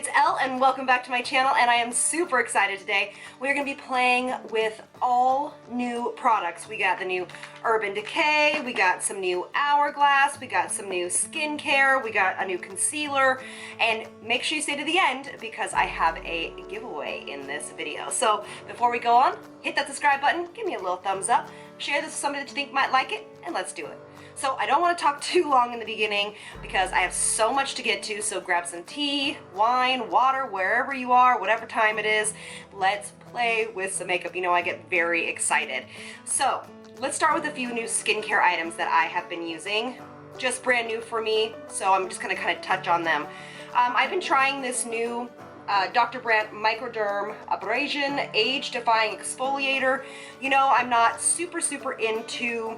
it's Elle and welcome back to my channel, and I am super excited today. We're going to be playing with all new products. We got the new Urban Decay, we got some new Hourglass, we got some new skincare, we got a new concealer, and make sure you stay to the end because I have a giveaway in this video. So before we go on, hit that subscribe button, give me a little thumbs up, share this with somebody that you think might like it, and let's do it. So I don't want to talk too long in the beginning because I have so much to get to, so grab some tea, wine, water, wherever you are, whatever time it is. Let's play with some makeup. You know, I get very excited. So let's start with a few new skincare items that I have been using. Just brand new for me, so I'm just going to kind of touch on them. I've been trying this new Dr. BRANT Microdermabrasion Age Defying Exfoliator. You know, I'm not super into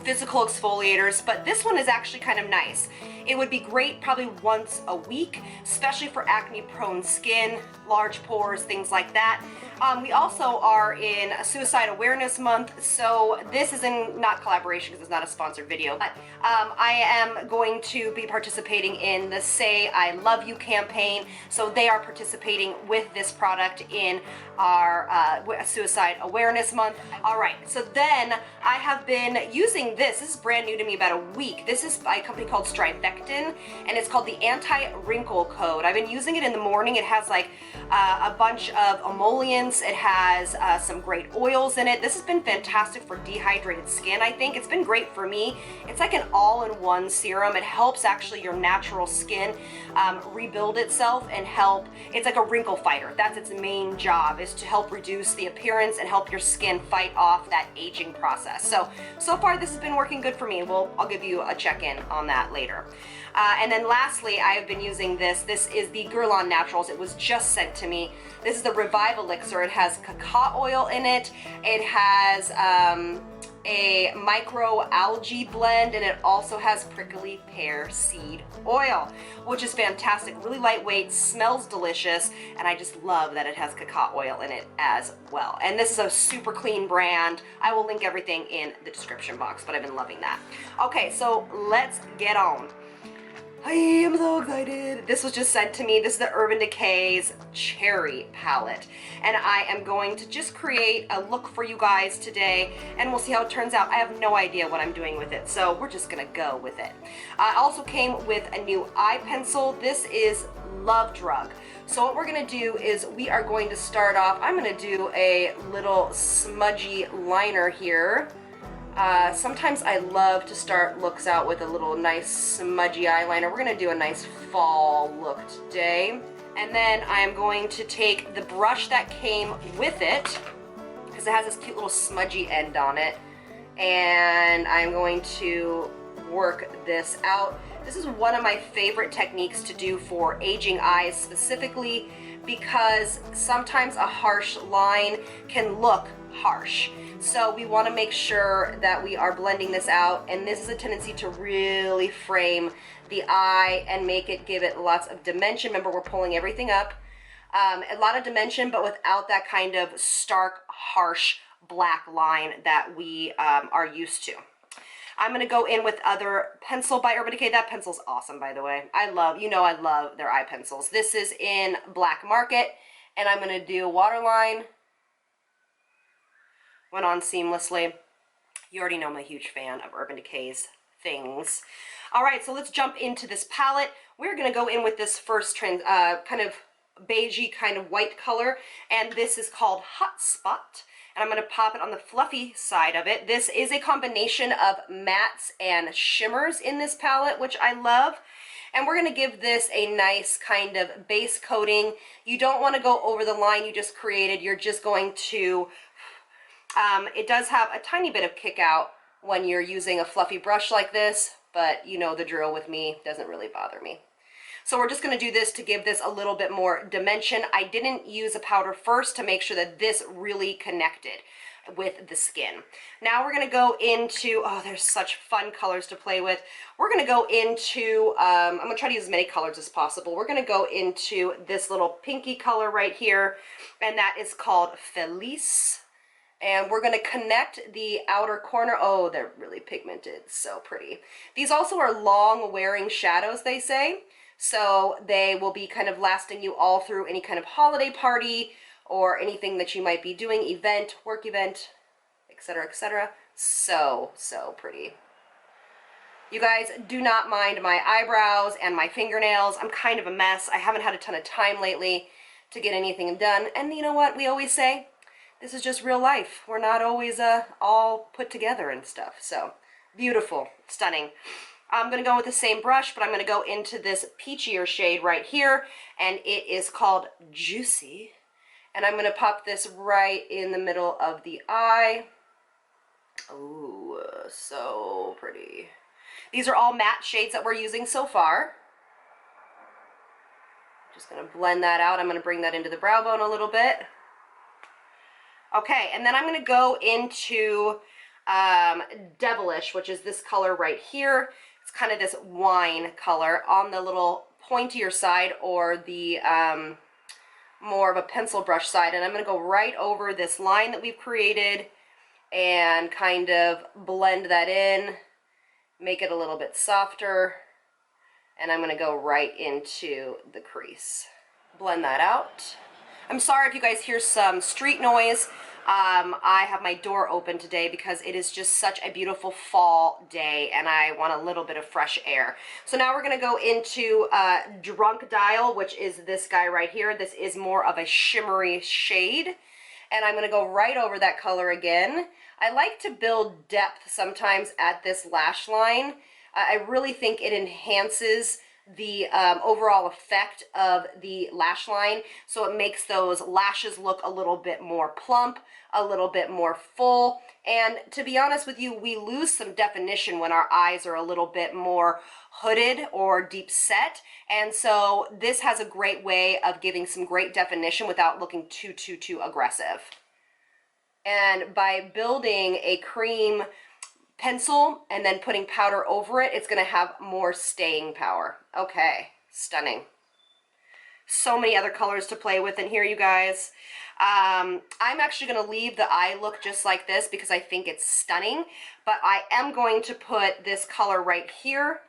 physical exfoliators, but this one is actually kind of nice. It would be great probably once a week, especially for acne prone skin, large pores, things like that. We also are in Suicide Awareness Month, so this is in not collaboration because it's not a sponsored video, but I am going to be participating in the Say I Love You campaign, so they are participating with this product in our Suicide Awareness Month. All right, so then I have been using this is brand new to me, about a week. This is by a company called and it's called the Anti-Wrinkle Code. I've been using it in the morning. It has like a bunch of emollients. It has some great oils in it. This has been fantastic for dehydrated skin, I think. It's been great for me. It's like an all-in-one serum. It helps actually your natural skin rebuild itself and help. It's like a wrinkle fighter. That's its main job, is to help reduce the appearance and help your skin fight off that aging process. So far this has been working good for me. I'll give you a check-in on that later. And then lastly, I have been using this. This is the GERLINDE Naturals. It was just sent to me. This is the Revive Elixir. It has cacao oil in it. It has a micro algae blend, and it also has prickly pear seed oil, which is fantastic. Really lightweight, smells delicious, and I just love that it has cacao oil in it as well. And this is a super clean brand. I will link everything in the description box, but I've been loving that. Okay, so let's get on. I am so excited. This was just sent to me. This is the Urban Decay's Cherry palette, and I am going to just create a look for you guys today, and we'll see how it turns out. I have no idea what I'm doing with it, so we're just gonna go with it. I also came with a new eye pencil. This is Love Drug. So what we're gonna do is we are going to start off, I'm gonna do a little smudgy liner here. Sometimes I love to start looks out with a little nice smudgy eyeliner. We're going to do a nice fall look today. And then I am going to take the brush that came with it, because it has this cute little smudgy end on it, and I'm going to work this out. This is one of my favorite techniques to do for aging eyes specifically, because sometimes a harsh line can look harsh. So we want to make sure that we are blending this out, and this is a tendency to really frame the eye and make it, give it lots of dimension. Remember, we're pulling everything up. A lot of dimension, but without that kind of stark, harsh black line that we are used to. I'm going to go in with other pencil by Urban Decay. That pencil's awesome, by the way. I love their eye pencils. This is in Black Market, and I'm going to do waterline. Went on seamlessly. You already know I'm a huge fan of Urban Decay's things. All right, so let's jump into this palette. We're going to go in with this first kind of beigey kind of white color, and this is called Hot Spot. And I'm going to pop it on the fluffy side of it. This is a combination of mattes and shimmers in this palette, which I love. And we're going to give this a nice kind of base coating. You don't want to go over the line you just created. You're just going to it does have a tiny bit of kick out when you're using a fluffy brush like this, but you know the drill with me, it doesn't really bother me. So we're just going to do this to give this a little bit more dimension. I didn't use a powder first to make sure that this really connected with the skin. Now we're going to go into, oh, there's such fun colors to play with. We're going to go into, I'm going to try to use as many colors as possible. We're going to go into this little pinky color right here, and that is called Felice. And we're going to connect the outer corner. Oh, they're really pigmented. So pretty. These also are long wearing shadows, they say. So they will be kind of lasting you all through any kind of holiday party or anything that you might be doing, event, work event, etc., etc. So, so pretty. You guys do not mind my eyebrows and my fingernails. I'm kind of a mess. I haven't had a ton of time lately to get anything done. And you know what we always say? This is just real life. We're not always all put together and stuff. So beautiful, stunning. I'm going to go with the same brush, but I'm going to go into this peachier shade right here, and it is called Juicy. And I'm going to pop this right in the middle of the eye. Ooh, so pretty. These are all matte shades that we're using so far. Just going to blend that out. I'm going to bring that into the brow bone a little bit. Okay, and then I'm going to go into Devilish, which is this color right here. It's kind of this wine color on the little pointier side, or the more of a pencil brush side. And I'm going to go right over this line that we've created and kind of blend that in, make it a little bit softer. And I'm going to go right into the crease. Blend that out. I'm sorry if you guys hear some street noise. I have my door open today because it is just such a beautiful fall day and I want a little bit of fresh air. So now we're going to go into Drunk Dial, which is this guy right here. This is more of a shimmery shade. And I'm going to go right over that color again. I like to build depth sometimes at this lash line. I really think it enhances the overall effect of the lash line, so it makes those lashes look a little bit more plump, a little bit more full. And to be honest with you, we lose some definition when our eyes are a little bit more hooded or deep set, and so this has a great way of giving some great definition without looking too aggressive. And by building a cream pencil and then putting powder over it, it's going to have more staying power. Okay, stunning. So many other colors to play with in here, you guys. I'm actually going to leave the eye look just like this because I think it's stunning, but I am going to put this color right here,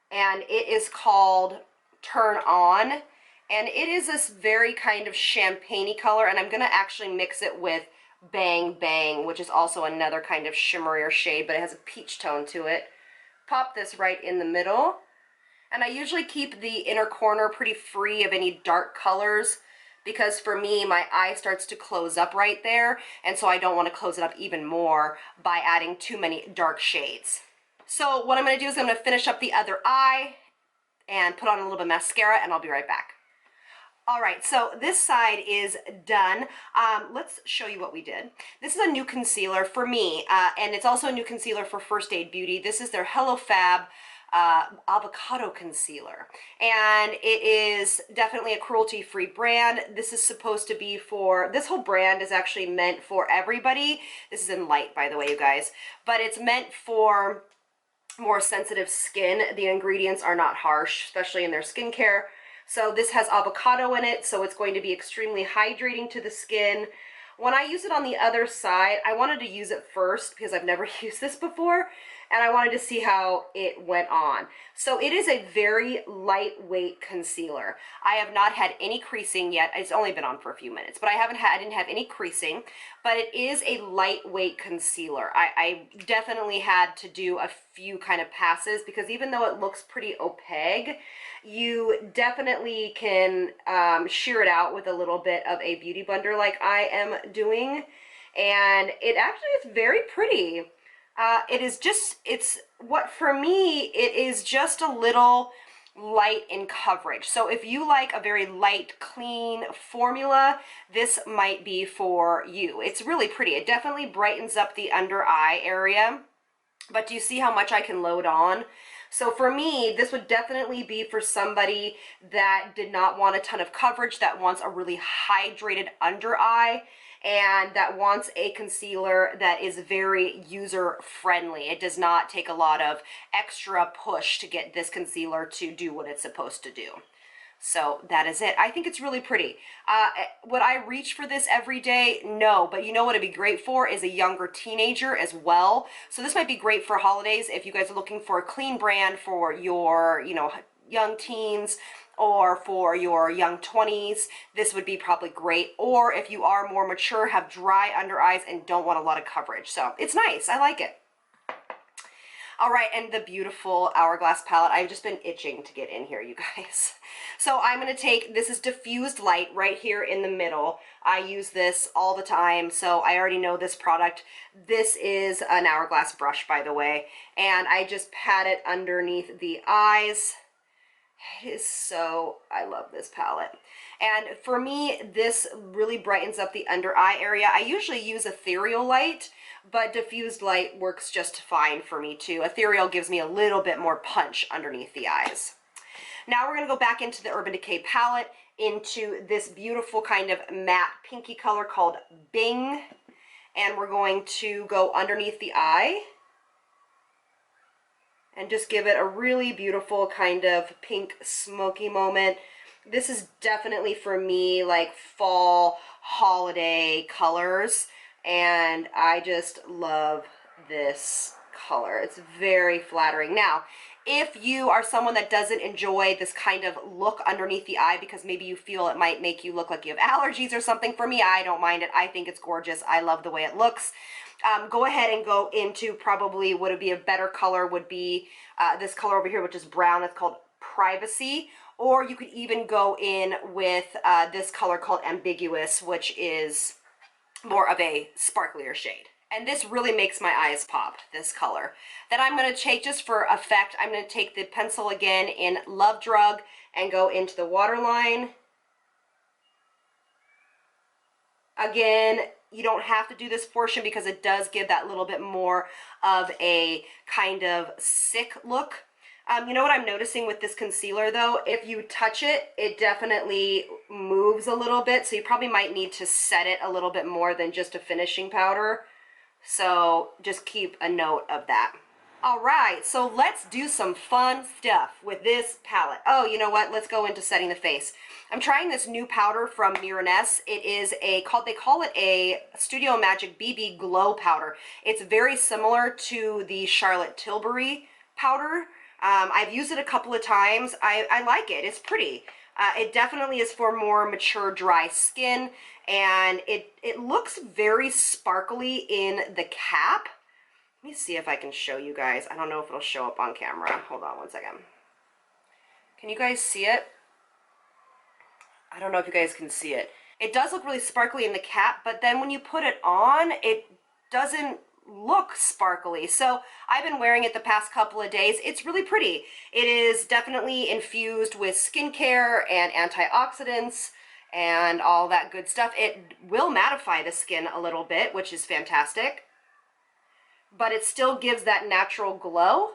and it is called Turn On, and it is this very kind of champagne-y color, and I'm going to actually mix it with Bang Bang, which is also another kind of shimmerier shade, but it has a peach tone to it. Pop this right in the middle, and I usually keep the inner corner pretty free of any dark colors because for me, my eye starts to close up right there, and so I don't want to close it up even more by adding too many dark shades. So what I'm going to do is I'm going to finish up the other eye and put on a little bit of mascara, and I'll be right back. All right, so this side is done. Let's show you what we did. This is a new concealer for me, and it's also a new concealer for First Aid Beauty. This is their Hello Fab avocado concealer, and it is definitely a cruelty-free brand. This is supposed to be for, this whole brand is actually meant for everybody. This is in light, by the way, you guys, but it's meant for more sensitive skin. The ingredients are not harsh, especially in their skincare. So this has avocado in it, so it's going to be extremely hydrating to the skin. When I use it on the other side, I wanted to use it first because I've never used this before, and I wanted to see how it went on. So it is a very lightweight concealer. I have not had any creasing yet. It's only been on for a few minutes, but I didn't have any creasing, but it is a lightweight concealer. I definitely had to do a few kind of passes because even though it looks pretty opaque, you definitely can sheer it out with a little bit of a beauty blender like I am doing, and it actually is very pretty. It is just, for me, it is just a little light in coverage. So if you like a very light, clean formula, this might be for you. It's really pretty. It definitely brightens up the under eye area, but do you see how much I can load on? So for me, this would definitely be for somebody that did not want a ton of coverage, that wants a really hydrated under eye, and that wants a concealer that is very user friendly. It does not take a lot of extra push to get this concealer to do what it's supposed to do. So that is it. I think it's really pretty. Would I reach for this every day? No, but you know what it'd be great for is a younger teenager as well. So this might be great for holidays if you guys are looking for a clean brand for your, young teens or for your young 20s, this would be probably great. Or if you are more mature, have dry under eyes and don't want a lot of coverage. So it's nice, I like it. All right, and the beautiful Hourglass palette. I've just been itching to get in here, you guys. So I'm gonna take, this is diffused light right here in the middle. I use this all the time, so I already know this product. This is an Hourglass brush, by the way, and I just pat it underneath the eyes. It is so, I love this palette. And for me, this really brightens up the under eye area. I usually use ethereal light, but diffused light works just fine for me too. Ethereal gives me a little bit more punch underneath the eyes. Now we're gonna go back into the Urban Decay palette, into this beautiful kind of matte pinky color called Bing. And we're going to go underneath the eye and just give it a really beautiful kind of pink smoky moment. This is definitely for me like fall holiday colors, and I just love this color. It's very flattering. Now, if you are someone that doesn't enjoy this kind of look underneath the eye because maybe you feel it might make you look like you have allergies or something, for me, I don't mind it. I think it's gorgeous. I love the way it looks. Go ahead and go into probably what would be a better color would be this color over here, which is brown. It's called Privacy. Or you could even go in with this color called Ambiguous, which is more of a sparklier shade. And this really makes my eyes pop, this color. Then I'm going to take, just for effect, I'm going to take the pencil again in Love Drug and go into the waterline. Again, you don't have to do this portion because it does give that little bit more of a kind of sick look. You know what I'm noticing with this concealer though? If you touch it, it definitely moves a little bit, so you probably might need to set it a little bit more than just a finishing powder. So just keep a note of that. All right, so let's do some fun stuff with this palette. Oh, you know what? Let's go into setting the face. I'm trying this new powder from MIRENESSE. It is they call it a Studio Magic BB Glow powder. It's very similar to the Charlotte Tilbury powder. I've used it a couple of times. I like it. It's pretty. It definitely is for more mature, dry skin, and it looks very sparkly in the cap. Let me see if I can show you guys. I don't know if it'll show up on camera. Hold on one second. Can you guys see it? I don't know if you guys can see it. It does look really sparkly in the cap, but then when you put it on, it doesn't look sparkly. So I've been wearing it the past couple of days. It's really pretty. It is definitely infused with skincare and antioxidants and all that good stuff. It will mattify the skin a little bit, which is fantastic, but it still gives that natural glow.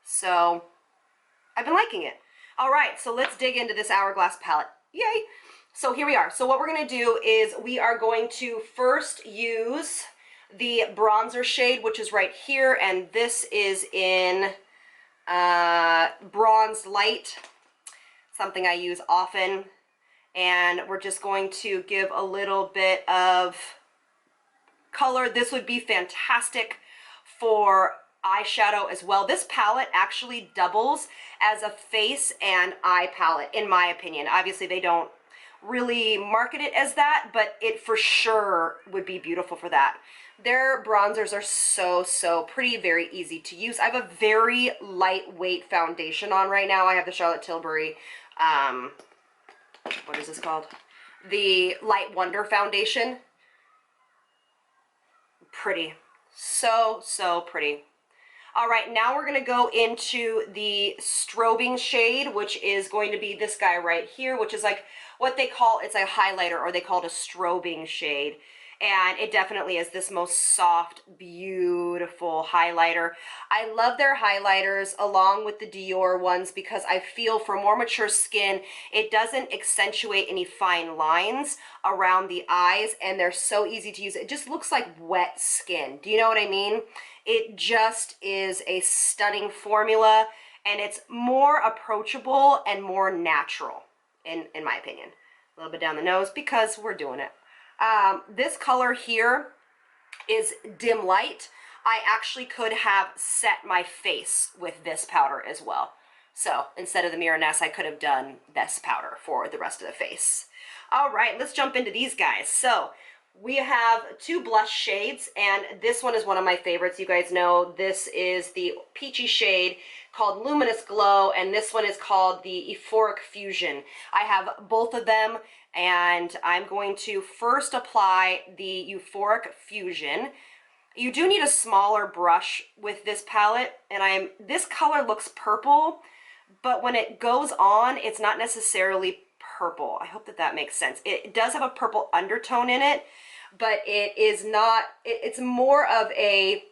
So I've been liking it. All right, so let's dig into this Hourglass palette. Yay! So here we are. So what we're going to do is we are going to first use the bronzer shade, which is right here, and this is in Bronzed Light, something I use often. And we're just going to give a little bit of color. This would be fantastic for eyeshadow as well. This palette actually doubles as a face and eye palette, in my opinion. Obviously, they don't really market it as that, but it for sure would be beautiful for that. Their bronzers are so pretty, very easy to use. I have a very lightweight foundation on right now. I have the Charlotte Tilbury, what is this called? The Light Wonder foundation. Pretty, so pretty. All right, now we're gonna go into the strobing shade, which is going to be this guy right here, which is like what they call, it's a highlighter, or they call it a strobing shade. And it definitely is this most soft, beautiful highlighter. I love their highlighters along with the Dior ones because I feel for more mature skin, it doesn't accentuate any fine lines around the eyes, and they're so easy to use. It just looks like wet skin. Do you know what I mean? It just is a stunning formula, and it's more approachable and more natural, in my opinion. A little bit down the nose because we're doing it. This color here is Dim Light. I actually could have set my face with this powder as well. So instead of the Mirenesse, I could have done this powder for the rest of the face. All right, let's jump into these guys. So we have two blush shades, and this one is one of my favorites. You guys know this is the peachy shade called Luminous Glow, and this one is called the Euphoric Fusion. I have both of them, and I'm going to first apply the Euphoric Fusion. You do need a smaller brush with this palette, and this color looks purple, but when it goes on, it's not necessarily purple. I hope that that makes sense. It does have a purple undertone in it, but it is not, it's more of a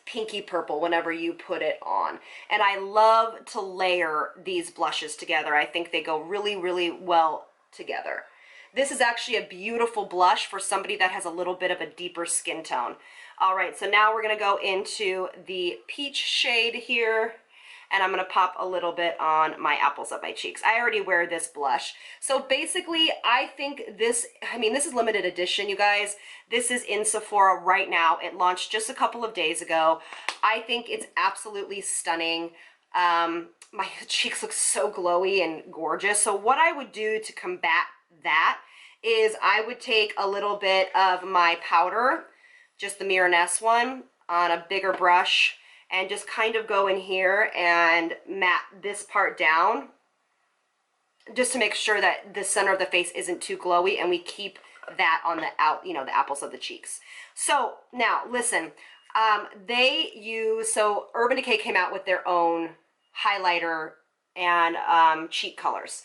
pinky purple whenever you put it on. And I love to layer these blushes together. I think they go really, really well together. This is actually a beautiful blush for somebody that has a little bit of a deeper skin tone. All right, so now we're gonna go into the peach shade here, and I'm gonna pop a little bit on my apples of my cheeks. I already wear this blush. So basically, I think this, this is limited edition, you guys. This is in Sephora right now. It launched just a couple of days ago. I think it's absolutely stunning. My cheeks look so glowy and gorgeous. So what I would do to combat that is I would take a little bit of my powder, just the Mirenesse one, on a bigger brush, and just kind of go in here and matte this part down, just to make sure that the center of the face isn't too glowy, and we keep that on the the apples of the cheeks. So now listen, so Urban Decay came out with their own highlighter and cheek colors,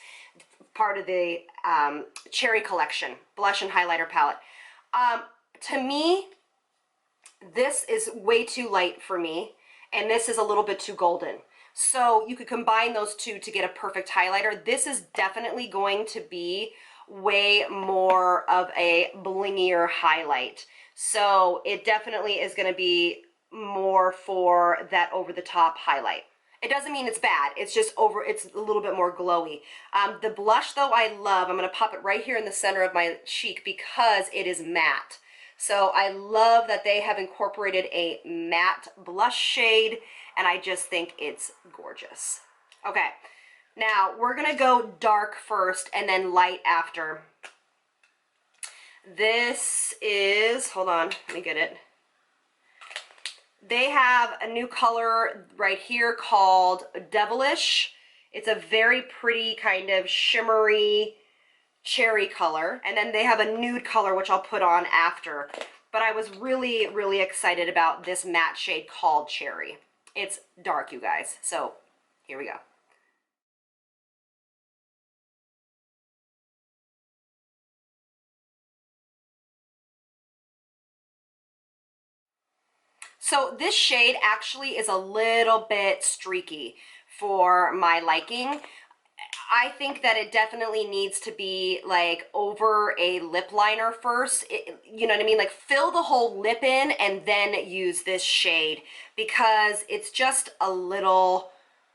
part of the Cherry collection, blush and highlighter palette. To me, this is way too light for me, and this is a little bit too golden. So you could combine those two to get a perfect highlighter. This is definitely going to be way more of a blingier highlight. So it definitely is going to be more for that over-the-top highlight. It doesn't mean it's bad. It's just it's a little bit more glowy. The blush, though, I love. I'm going to pop it right here in the center of my cheek because it is matte. So I love that they have incorporated a matte blush shade, and I just think it's gorgeous. Okay, now we're gonna go dark first and then light after. This is, hold on, let me get it. They have a new color right here called Devilish. It's a very pretty kind of shimmery cherry color, and then they have a nude color which I'll put on after, but I was really, really excited about this matte shade called Cherry. It's dark, you guys, so here we go. So this shade actually is a little bit streaky for my liking. I think that it definitely needs to be like over a lip liner first. You know what I mean? Like fill the whole lip in and then use this shade because it's just a little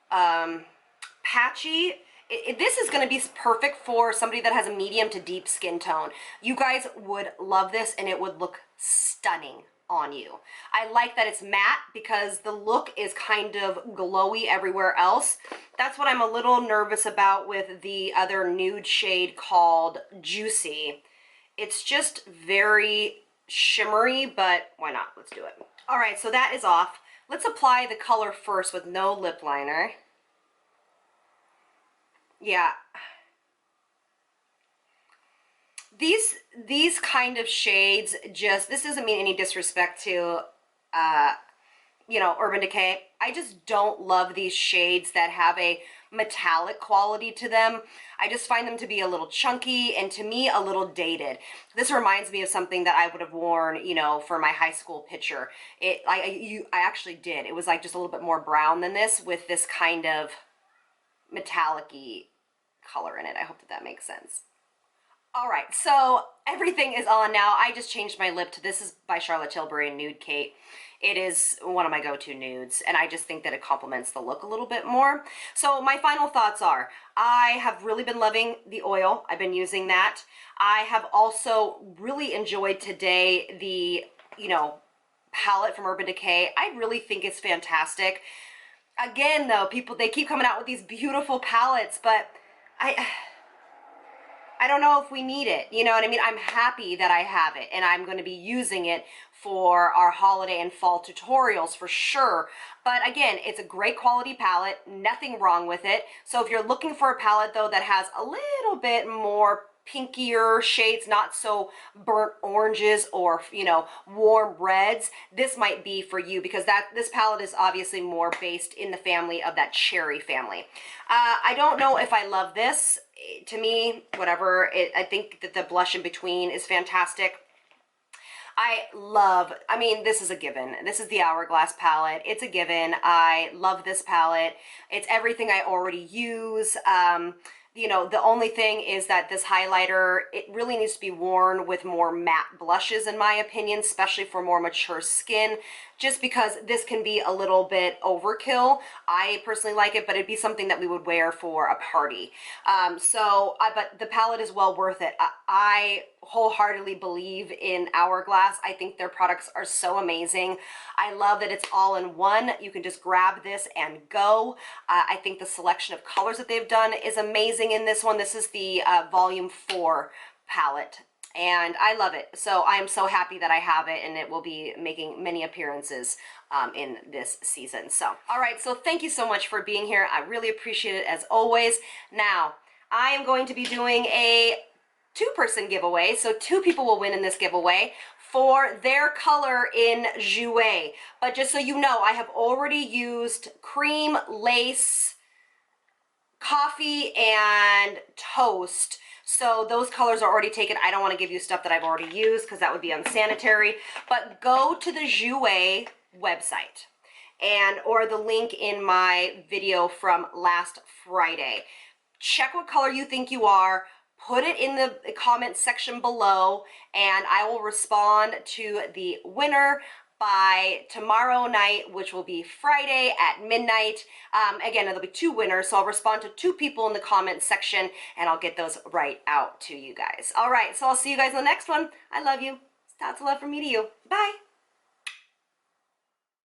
patchy. This is going to be perfect for somebody that has a medium to deep skin tone. You guys would love this and it would look stunning on you. I like that it's matte because the look is kind of glowy everywhere else. That's what I'm a little nervous about with the other nude shade called Juicy. It's just very shimmery, but why not? Let's do it. All right, so that is off. Let's apply the color first with no lip liner. Yeah. These kind of shades, just, this doesn't mean any disrespect to, Urban Decay. I just don't love these shades that have a metallic quality to them. I just find them to be a little chunky and to me a little dated. This reminds me of something that I would have worn, for my high school picture. I actually did. It was like just a little bit more brown than this with this kind of metallic-y color in it. I hope that makes sense. All right, so everything is on now. I just changed my lip to, this is by Charlotte Tilbury Nude Kate. It is one of my go-to nudes, and I just think that it complements the look a little bit more. So my final thoughts are, I have really been loving the oil. I've been using that. I have also really enjoyed today the, palette from Urban Decay. I really think it's fantastic. again though, people, they keep coming out with these beautiful palettes, but I don't know if we need it. You know what I mean? I'm happy that I have it, and I'm going to be using it for our holiday and fall tutorials for sure. But again, it's a great quality palette, nothing wrong with it. So if you're looking for a palette though that has a little bit more pinkier shades, not so burnt oranges or, you know, warm reds, this might be for you, because this palette is obviously more based in the family of that cherry family. I don't know if I love this. To me, whatever, I think that the blush in between is fantastic. I mean, this is a given. This is the Hourglass palette. It's a given. I love this palette. It's everything I already use. You know, the only thing is that this highlighter, it really needs to be worn with more matte blushes, in my opinion, especially for more mature skin, just because this can be a little bit overkill. I personally like it, but it'd be something that we would wear for a party. But the palette is well worth it. I wholeheartedly believe in Hourglass. I think their products are so amazing. I love that it's all in one. You can just grab this and go. I think the selection of colors that they've done is amazing in this one. This is the volume 4 palette, and I love it. So I am so happy that I have it, and it will be making many appearances in this season. So, all right, so thank you so much for being here. I really appreciate it as always. Now, I am going to be doing a 2-person giveaway, so 2 people will win in this giveaway for their color in Jouer. But just so you know, I have already used cream, lace, coffee, and toast. So those colors are already taken. I don't want to give you stuff that I've already used because that would be unsanitary. But go to the Jouer website or the link in my video from last Friday. Check what color you think you are. Put it in the comment section below, and I will respond to the winner by tomorrow night, which will be Friday at midnight. Again, there'll be 2 winners, so I'll respond to 2 people in the comment section, and I'll get those right out to you guys. All right, so I'll see you guys in the next one. I love you. Lots of love from me to you. Bye.